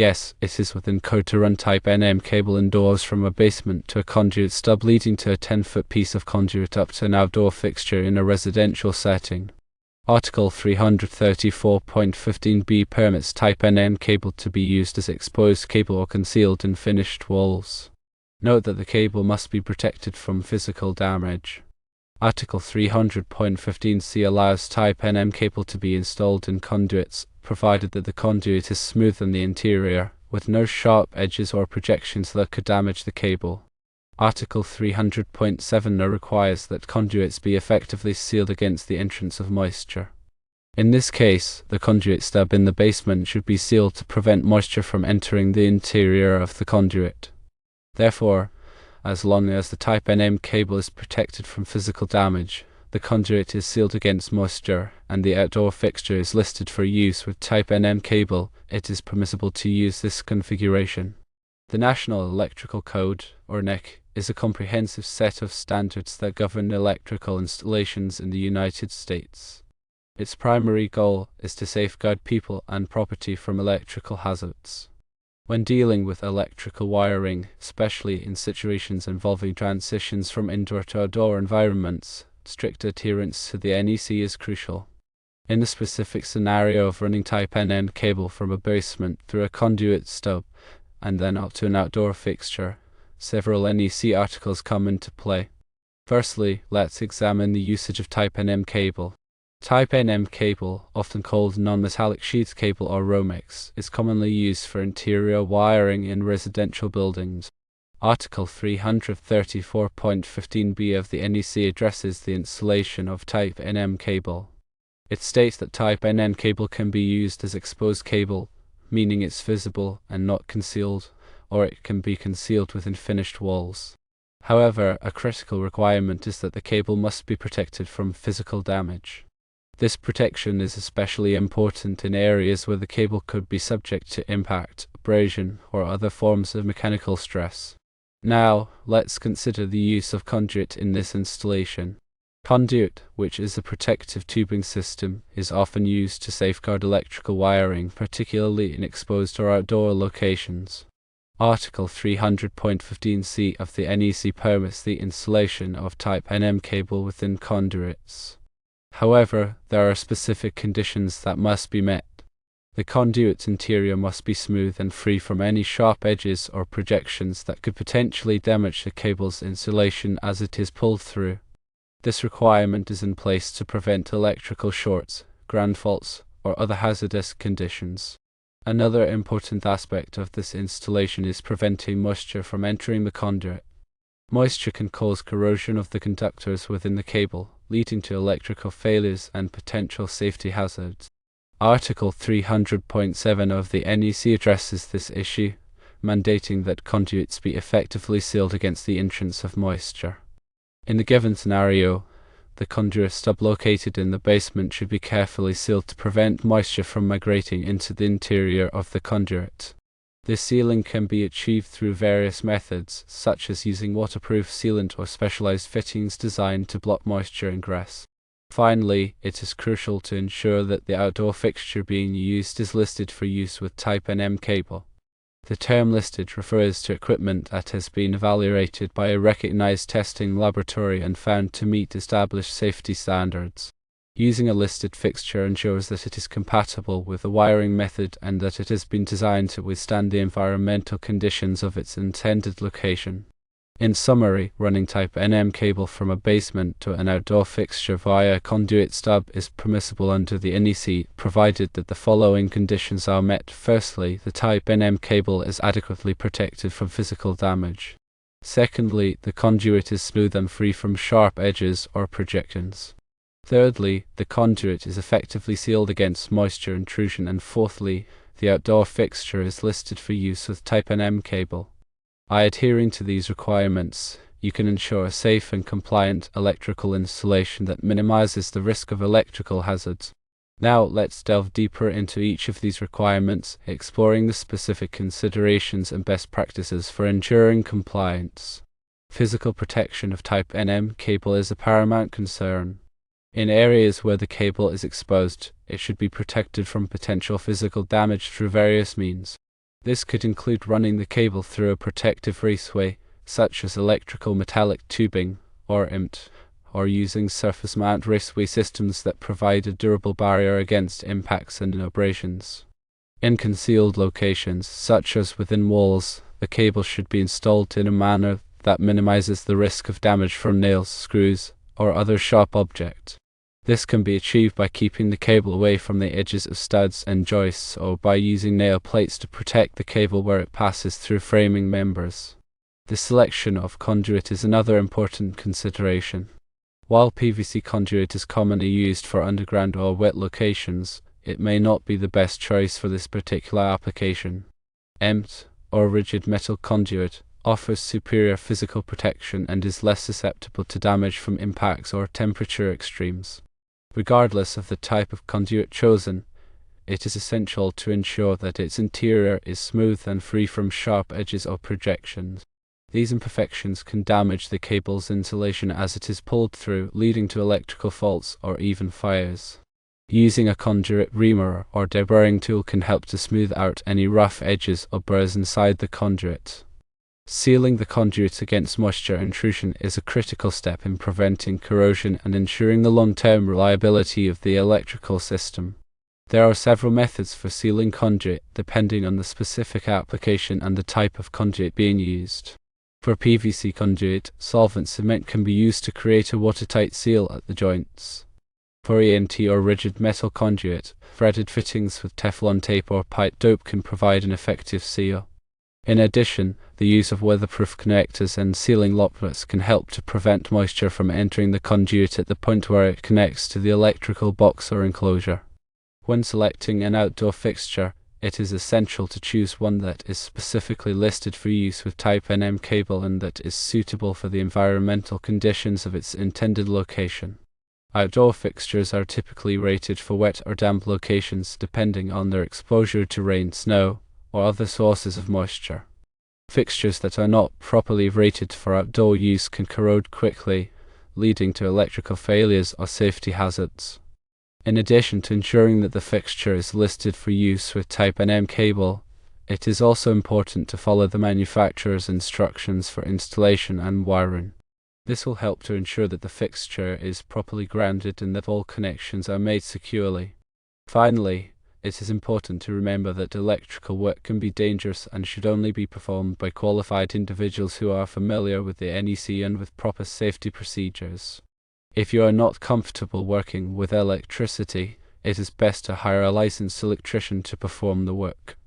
Yes, it is within code to run type NM cable indoors from a basement to a conduit stub leading to a 10-foot piece of conduit up to an outdoor fixture in a residential setting. Article 334.15b permits type NM cable to be used as exposed cable or concealed in finished walls. Note that the cable must be protected from physical damage. Article 300.15c allows type NM cable to be installed in conduits, provided that the conduit is smooth in the interior, with no sharp edges or projections that could damage the cable. Article 300.7 requires that conduits be effectively sealed against the entrance of moisture. In this case, the conduit stub in the basement should be sealed to prevent moisture from entering the interior of the conduit. Therefore, as long as the type NM cable is protected from physical damage, the conduit is sealed against moisture, and the outdoor fixture is listed for use with type NM cable, it is permissible to use this configuration. The National Electrical Code, or NEC, is a comprehensive set of standards that govern electrical installations in the United States. Its primary goal is to safeguard people and property from electrical hazards. When dealing with electrical wiring, especially in situations involving transitions from indoor to outdoor environments, strict adherence to the NEC is crucial. In the specific scenario of running type NM cable from a basement through a conduit stub and then up to an outdoor fixture, several NEC articles come into play. Firstly, let's examine the usage of type NM cable. Type NM cable, often called non-metallic sheath cable or Romex, is commonly used for interior wiring in residential buildings. Article 334.15b of the NEC addresses the installation of type NM cable. It states that type NM cable can be used as exposed cable, meaning it's visible and not concealed, or it can be concealed within finished walls. However, a critical requirement is that the cable must be protected from physical damage. This protection is especially important in areas where the cable could be subject to impact, abrasion, or other forms of mechanical stress. Now, let's consider the use of conduit in this installation. Conduit, which is a protective tubing system, is often used to safeguard electrical wiring, particularly in exposed or outdoor locations. Article 300.15c of the NEC permits the installation of type NM cable within conduits. However, there are specific conditions that must be met. The conduit's interior must be smooth and free from any sharp edges or projections that could potentially damage the cable's insulation as it is pulled through. This requirement is in place to prevent electrical shorts, ground faults, or other hazardous conditions. Another important aspect of this installation is preventing moisture from entering the conduit. Moisture can cause corrosion of the conductors within the cable, leading to electrical failures and potential safety hazards. Article 300.7 of the NEC addresses this issue, mandating that conduits be effectively sealed against the entrance of moisture. In the given scenario, the conduit stub located in the basement should be carefully sealed to prevent moisture from migrating into the interior of the conduit. This sealing can be achieved through various methods, such as using waterproof sealant or specialized fittings designed to block moisture ingress. Finally, it is crucial to ensure that the outdoor fixture being used is listed for use with type NM cable. The term listed refers to equipment that has been evaluated by a recognized testing laboratory and found to meet established safety standards. Using a listed fixture ensures that it is compatible with the wiring method and that it has been designed to withstand the environmental conditions of its intended location. In summary, running type NM cable from a basement to an outdoor fixture via a conduit stub is permissible under the NEC, provided that the following conditions are met. Firstly, the type NM cable is adequately protected from physical damage. Secondly, the conduit is smooth and free from sharp edges or projections. Thirdly, the conduit is effectively sealed against moisture intrusion, and fourthly, the outdoor fixture is listed for use with type NM cable. By adhering to these requirements, you can ensure a safe and compliant electrical installation that minimizes the risk of electrical hazards. Now, let's delve deeper into each of these requirements, exploring the specific considerations and best practices for ensuring compliance. Physical protection of type NM cable is a paramount concern. In areas where the cable is exposed, it should be protected from potential physical damage through various means. This could include running the cable through a protective raceway, such as electrical metallic tubing, or IMT, or using surface mount raceway systems that provide a durable barrier against impacts and abrasions. In concealed locations, such as within walls, the cable should be installed in a manner that minimizes the risk of damage from nails, screws, or other sharp objects. This can be achieved by keeping the cable away from the edges of studs and joists, or by using nail plates to protect the cable where it passes through framing members. The selection of conduit is another important consideration. While PVC conduit is commonly used for underground or wet locations, it may not be the best choice for this particular application. EMT, or rigid metal conduit, offers superior physical protection and is less susceptible to damage from impacts or temperature extremes. Regardless of the type of conduit chosen, it is essential to ensure that its interior is smooth and free from sharp edges or projections. These imperfections can damage the cable's insulation as it is pulled through, leading to electrical faults or even fires. Using a conduit reamer or deburring tool can help to smooth out any rough edges or burrs inside the conduit. Sealing the conduit against moisture intrusion is a critical step in preventing corrosion and ensuring the long-term reliability of the electrical system. There are several methods for sealing conduit depending on the specific application and the type of conduit being used. For PVC conduit, solvent cement can be used to create a watertight seal at the joints. For ENT or rigid metal conduit, threaded fittings with Teflon tape or pipe dope can provide an effective seal. In addition, the use of weatherproof connectors and sealing lock nuts can help to prevent moisture from entering the conduit at the point where it connects to the electrical box or enclosure. When selecting an outdoor fixture, it is essential to choose one that is specifically listed for use with Type NM cable and that is suitable for the environmental conditions of its intended location. Outdoor fixtures are typically rated for wet or damp locations depending on their exposure to rain, snow, or other sources of moisture. Fixtures that are not properly rated for outdoor use can corrode quickly, leading to electrical failures or safety hazards. In addition to ensuring that the fixture is listed for use with Type NM cable, it is also important to follow the manufacturer's instructions for installation and wiring. This will help to ensure that the fixture is properly grounded and that all connections are made securely. Finally, it is important to remember that electrical work can be dangerous and should only be performed by qualified individuals who are familiar with the NEC and with proper safety procedures. If you are not comfortable working with electricity, it is best to hire a licensed electrician to perform the work.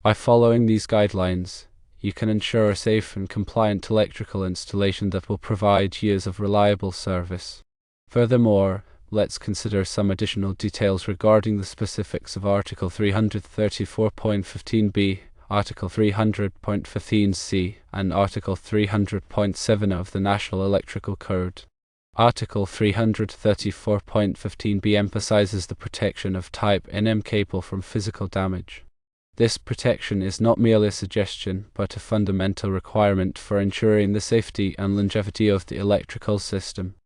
By following these guidelines, you can ensure a safe and compliant electrical installation that will provide years of reliable service. Furthermore, let's consider some additional details regarding the specifics of Article 334.15b, Article 300.15c, and Article 300.7 of the National Electrical Code. Article 334.15b emphasizes the protection of Type NM cable from physical damage. This protection is not merely a suggestion, but a fundamental requirement for ensuring the safety and longevity of the electrical system.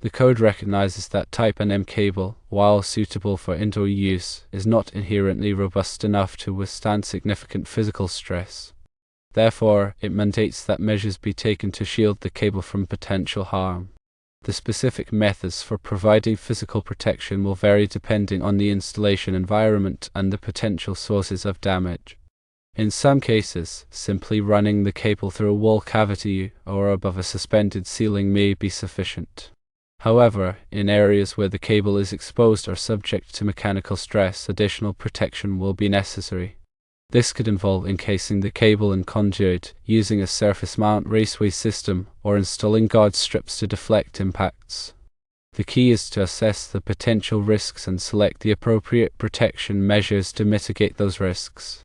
The code recognizes that Type NM cable, while suitable for indoor use, is not inherently robust enough to withstand significant physical stress. Therefore, it mandates that measures be taken to shield the cable from potential harm. The specific methods for providing physical protection will vary depending on the installation environment and the potential sources of damage. In some cases, simply running the cable through a wall cavity or above a suspended ceiling may be sufficient. However, in areas where the cable is exposed or subject to mechanical stress, additional protection will be necessary. This could involve encasing the cable in conduit, using a surface mount raceway system, or installing guard strips to deflect impacts. The key is to assess the potential risks and select the appropriate protection measures to mitigate those risks.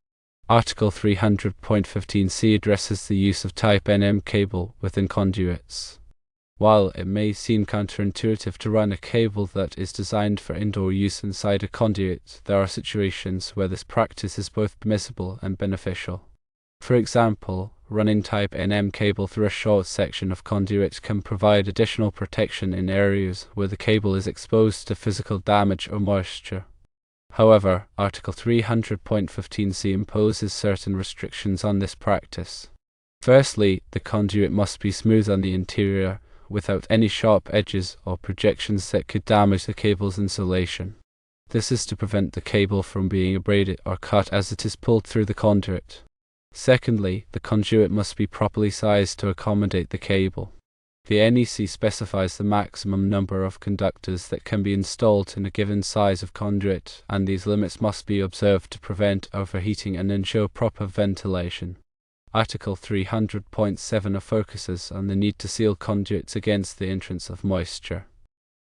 Article 300.15c addresses the use of Type NM cable within conduits. While it may seem counterintuitive to run a cable that is designed for indoor use inside a conduit, there are situations where this practice is both permissible and beneficial. For example, running Type NM cable through a short section of conduit can provide additional protection in areas where the cable is exposed to physical damage or moisture. However, Article 300.15c imposes certain restrictions on this practice. Firstly, the conduit must be smooth on the interior, without any sharp edges or projections that could damage the cable's insulation. This is to prevent the cable from being abraded or cut as it is pulled through the conduit. Secondly, the conduit must be properly sized to accommodate the cable. The NEC specifies the maximum number of conductors that can be installed in a given size of conduit, and these limits must be observed to prevent overheating and ensure proper ventilation. Article 300.7 focuses on the need to seal conduits against the entrance of moisture.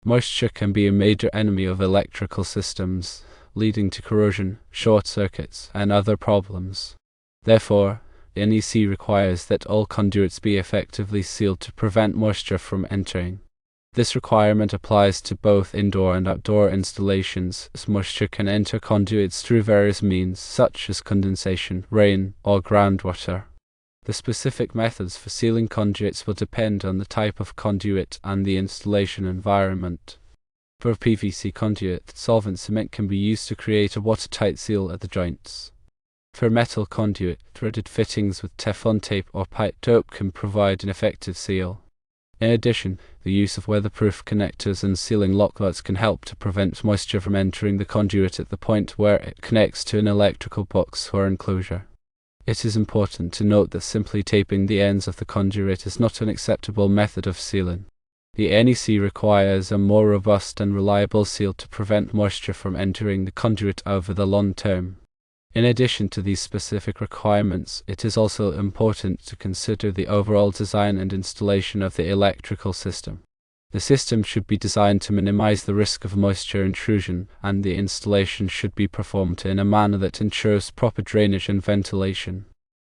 Moisture can be a major enemy of electrical systems, leading to corrosion, short circuits, and other problems. Therefore, the NEC requires that all conduits be effectively sealed to prevent moisture from entering. This requirement applies to both indoor and outdoor installations, as moisture can enter conduits through various means such as condensation, rain, or groundwater. The specific methods for sealing conduits will depend on the type of conduit and the installation environment. For a PVC conduit, solvent cement can be used to create a watertight seal at the joints. For a metal conduit, threaded fittings with Teflon tape or pipe dope can provide an effective seal. In addition, the use of weatherproof connectors and sealing lock nuts can help to prevent moisture from entering the conduit at the point where it connects to an electrical box or enclosure. It is important to note that simply taping the ends of the conduit is not an acceptable method of sealing. The NEC requires a more robust and reliable seal to prevent moisture from entering the conduit over the long term. In addition to these specific requirements, it is also important to consider the overall design and installation of the electrical system. The system should be designed to minimize the risk of moisture intrusion, and the installation should be performed in a manner that ensures proper drainage and ventilation.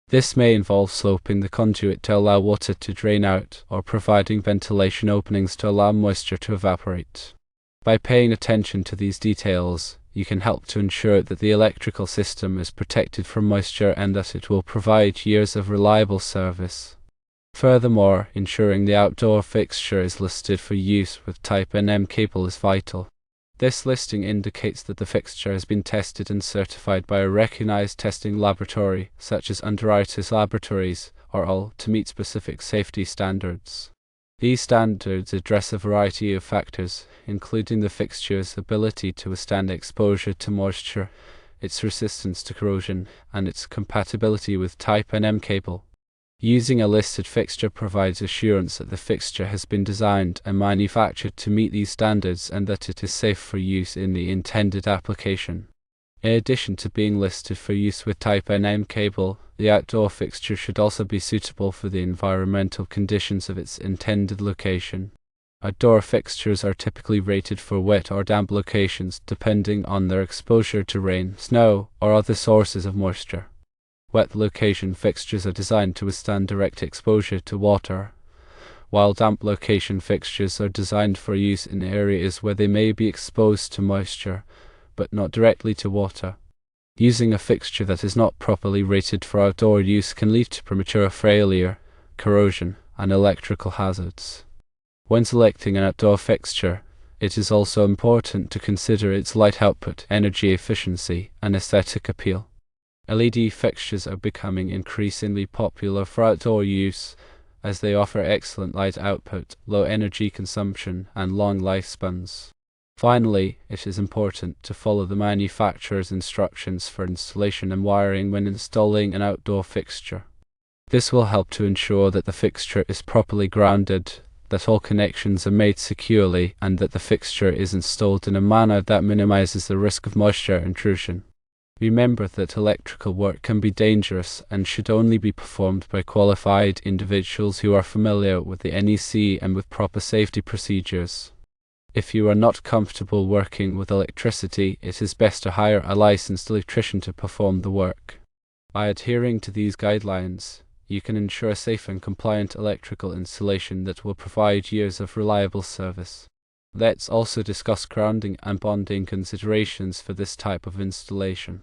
This may involve sloping the conduit to allow water to drain out, or providing ventilation openings to allow moisture to evaporate. By paying attention to these details, you can help to ensure that the electrical system is protected from moisture and that it will provide years of reliable service. Furthermore, ensuring the outdoor fixture is listed for use with Type NM cable is vital. This listing indicates that the fixture has been tested and certified by a recognized testing laboratory, such as Underwriters Laboratories, or all, to meet specific safety standards. These standards address a variety of factors, including the fixture's ability to withstand exposure to moisture, its resistance to corrosion, and its compatibility with Type NM cable. Using a listed fixture provides assurance that the fixture has been designed and manufactured to meet these standards and that it is safe for use in the intended application. In addition to being listed for use with Type NM cable, the outdoor fixture should also be suitable for the environmental conditions of its intended location. Outdoor fixtures are typically rated for wet or damp locations depending on their exposure to rain, snow, or other sources of moisture. Wet location fixtures are designed to withstand direct exposure to water, while damp location fixtures are designed for use in areas where they may be exposed to moisture, but not directly to water. Using a fixture that is not properly rated for outdoor use can lead to premature failure, corrosion, and electrical hazards. When selecting an outdoor fixture, it is also important to consider its light output, energy efficiency, and aesthetic appeal. LED fixtures are becoming increasingly popular for outdoor use, as they offer excellent light output, low energy consumption, and long lifespans. Finally, it is important to follow the manufacturer's instructions for installation and wiring when installing an outdoor fixture. This will help to ensure that the fixture is properly grounded, that all connections are made securely, and that the fixture is installed in a manner that minimizes the risk of moisture intrusion. Remember that electrical work can be dangerous and should only be performed by qualified individuals who are familiar with the NEC and with proper safety procedures. If you are not comfortable working with electricity, it is best to hire a licensed electrician to perform the work. By adhering to these guidelines, you can ensure a safe and compliant electrical installation that will provide years of reliable service. Let's also discuss grounding and bonding considerations for this type of installation.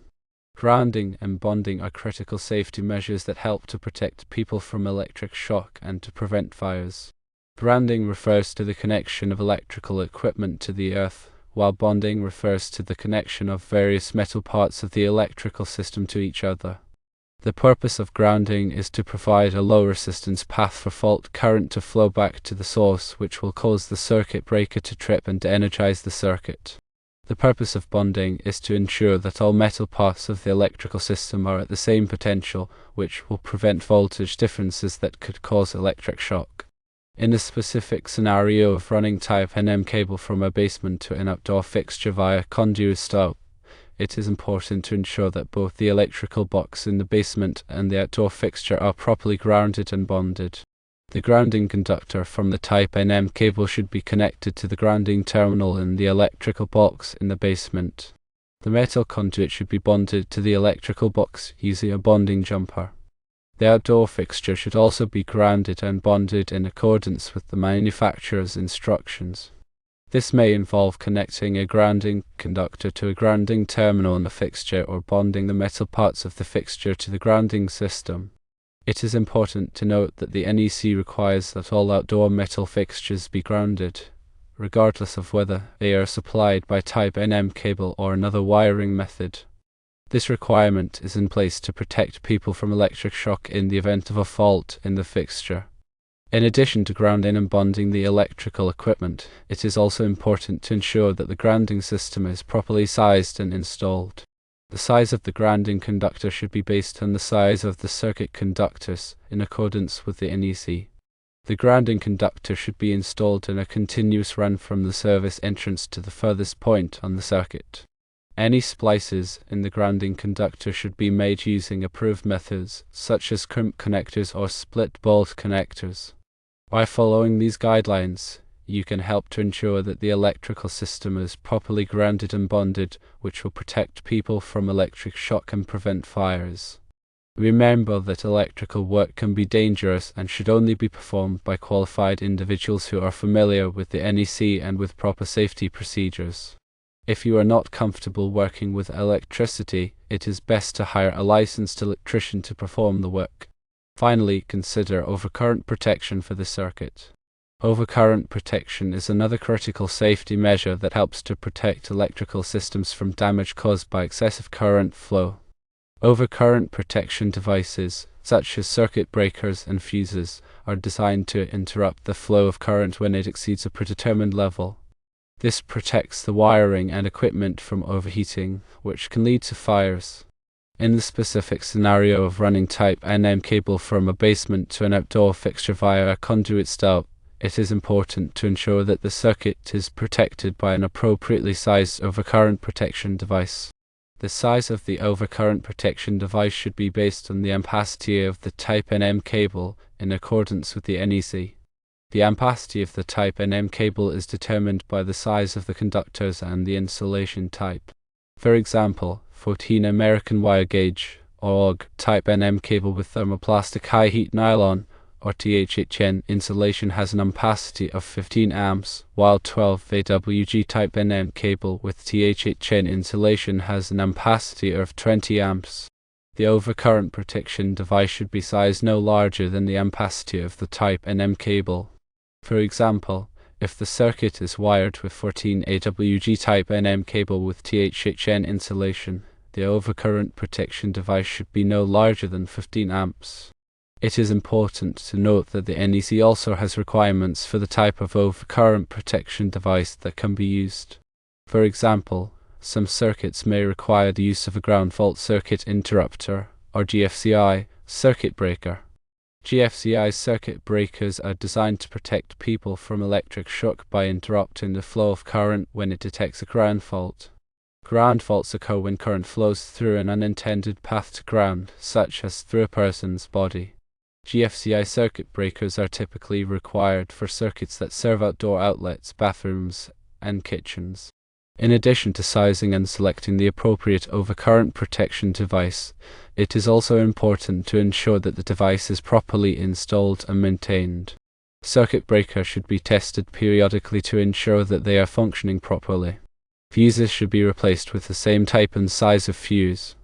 Grounding and bonding are critical safety measures that help to protect people from electric shock and to prevent fires. Grounding refers to the connection of electrical equipment to the earth, while bonding refers to the connection of various metal parts of the electrical system to each other. The purpose of grounding is to provide a low resistance path for fault current to flow back to the source, which will cause the circuit breaker to trip and to energize the circuit. The purpose of bonding is to ensure that all metal parts of the electrical system are at the same potential, which will prevent voltage differences that could cause electric shock. In the specific scenario of running type NM cable from a basement to an outdoor fixture via conduit style, it is important to ensure that both the electrical box in the basement and the outdoor fixture are properly grounded and bonded. The grounding conductor from the type NM cable should be connected to the grounding terminal in the electrical box in the basement. The metal conduit should be bonded to the electrical box using a bonding jumper. The outdoor fixture should also be grounded and bonded in accordance with the manufacturer's instructions. This may involve connecting a grounding conductor to a grounding terminal in the fixture or bonding the metal parts of the fixture to the grounding system. It is important to note that the NEC requires that all outdoor metal fixtures be grounded, regardless of whether they are supplied by type NM cable or another wiring method. This requirement is in place to protect people from electric shock in the event of a fault in the fixture. In addition to grounding and bonding the electrical equipment, it is also important to ensure that the grounding system is properly sized and installed. The size of the grounding conductor should be based on the size of the circuit conductors in accordance with the NEC. The grounding conductor should be installed in a continuous run from the service entrance to the furthest point on the circuit. Any splices in the grounding conductor should be made using approved methods, such as crimp connectors or split bolt connectors. By following these guidelines, you can help to ensure that the electrical system is properly grounded and bonded, which will protect people from electric shock and prevent fires. Remember that electrical work can be dangerous and should only be performed by qualified individuals who are familiar with the NEC and with proper safety procedures. If you are not comfortable working with electricity, it is best to hire a licensed electrician to perform the work. Finally, consider overcurrent protection for the circuit. Overcurrent protection is another critical safety measure that helps to protect electrical systems from damage caused by excessive current flow. Overcurrent protection devices, such as circuit breakers and fuses, are designed to interrupt the flow of current when it exceeds a predetermined level. This protects the wiring and equipment from overheating, which can lead to fires. In the specific scenario of running type NM cable from a basement to an outdoor fixture via a conduit style, it is important to ensure that the circuit is protected by an appropriately sized overcurrent protection device. The size of the overcurrent protection device should be based on the ampacity of the type NM cable in accordance with the NEC. The ampacity of the type NM cable is determined by the size of the conductors and the insulation type. For example, 14 American wire gauge or OG type NM cable with thermoplastic high heat nylon or THHN insulation has an ampacity of 15 amps, while 12 AWG type NM cable with THHN insulation has an ampacity of 20 amps. The overcurrent protection device should be sized no larger than the ampacity of the type NM cable. For example, if the circuit is wired with 14 AWG type NM cable with THHN insulation, the overcurrent protection device should be no larger than 15 amps. It is important to note that the NEC also has requirements for the type of overcurrent protection device that can be used. For example, some circuits may require the use of a ground fault circuit interrupter, or GFCI, circuit breaker. GFCI circuit breakers are designed to protect people from electric shock by interrupting the flow of current when it detects a ground fault. Ground faults occur when current flows through an unintended path to ground, such as through a person's body. GFCI circuit breakers are typically required for circuits that serve outdoor outlets, bathrooms, and kitchens. In addition to sizing and selecting the appropriate overcurrent protection device, it is also important to ensure that the device is properly installed and maintained. Circuit breakers should be tested periodically to ensure that they are functioning properly. Fuses should be replaced with the same type and size of fuse.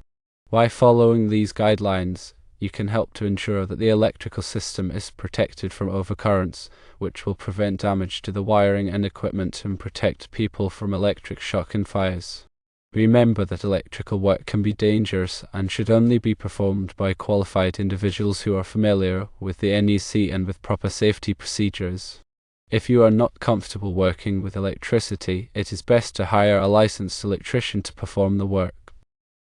By following these guidelines, you can help to ensure that the electrical system is protected from overcurrents, which will prevent damage to the wiring and equipment and protect people from electric shock and fires. Remember that electrical work can be dangerous and should only be performed by qualified individuals who are familiar with the NEC and with proper safety procedures. If you are not comfortable working with electricity, it is best to hire a licensed electrician to perform the work.